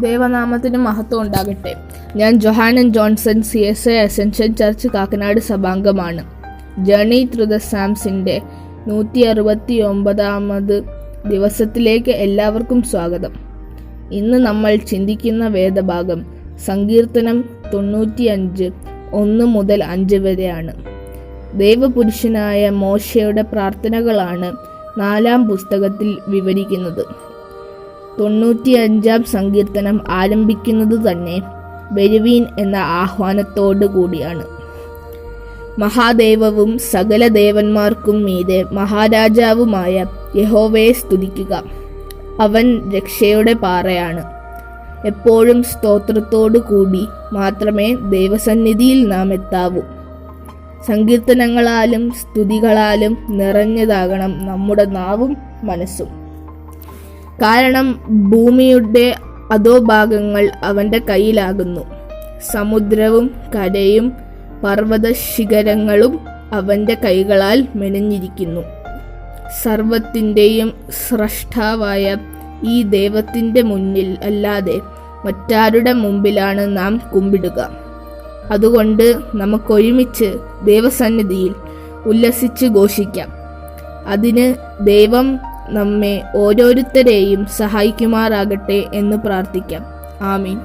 ദൈവനാമത്തിന് മഹത്വം ഉണ്ടാകട്ടെ. ഞാൻ Johanan Johnson, CSI Ascension church Kakkanad സഭാംഗമാണ്. ജേർണി ത്രൂ ദ സാംസിൻ്റെ 169ാമത് ദിവസത്തിലേക്ക് എല്ലാവർക്കും സ്വാഗതം. ഇന്ന് നമ്മൾ ചിന്തിക്കുന്ന വേദഭാഗം സങ്കീർത്തനം 95 1 മുതൽ 5 വരെയാണ്. ദൈവപുരുഷനായ മോശയുടെ പ്രാർത്ഥനകളാണ് 4-ാം പുസ്തകത്തിൽ വിവരിക്കുന്നത്. 95-ാം സങ്കീർത്തനം ആരംഭിക്കുന്നത് തന്നെ വരുവീൻ എന്ന ആഹ്വാനത്തോടു കൂടിയാണ്. മഹാദേവവും സകല ദേവന്മാർക്കും മീതെ മഹാരാജാവുമായ യഹോവയെ സ്തുതിക്കുക. അവൻ രക്ഷയുടെ പാറയാണ്. എപ്പോഴും സ്തോത്രത്തോടു കൂടി മാത്രമേ ദൈവസന്നിധിയിൽ നാം എത്താവൂ. സങ്കീർത്തനങ്ങളാലും സ്തുതികളാലും നിറഞ്ഞതാകണം നമ്മുടെ നാവും മനസ്സും. കാരണം ഭൂമിയുടെ അധോഭാഗങ്ങൾ അവൻ്റെ കയ്യിലാകുന്നു. സമുദ്രവും കരയും പർവ്വത ശിഖരങ്ങളും അവൻ്റെ കൈകളാൽ മെനഞ്ഞിരിക്കുന്നു. സർവത്തിൻ്റെയും സ്രഷ്ടാവായ ഈ ദൈവത്തിൻ്റെ മുന്നിൽ അല്ലാതെ മറ്റാരുടെ മുമ്പിലാണ് നാം കുമ്പിടുക. അതുകൊണ്ട് നമുക്കൊരുമിച്ച് ദൈവസന്നിധിയിൽ ഉല്ലസിച്ച് ഘോഷിക്കാം. അതിന് ദൈവം നമ്മെ ഓരോരുത്തരെയും സഹായിക്കുമാറാകട്ടെ എന്ന് പ്രാർത്ഥിക്കാം. ആമീൻ.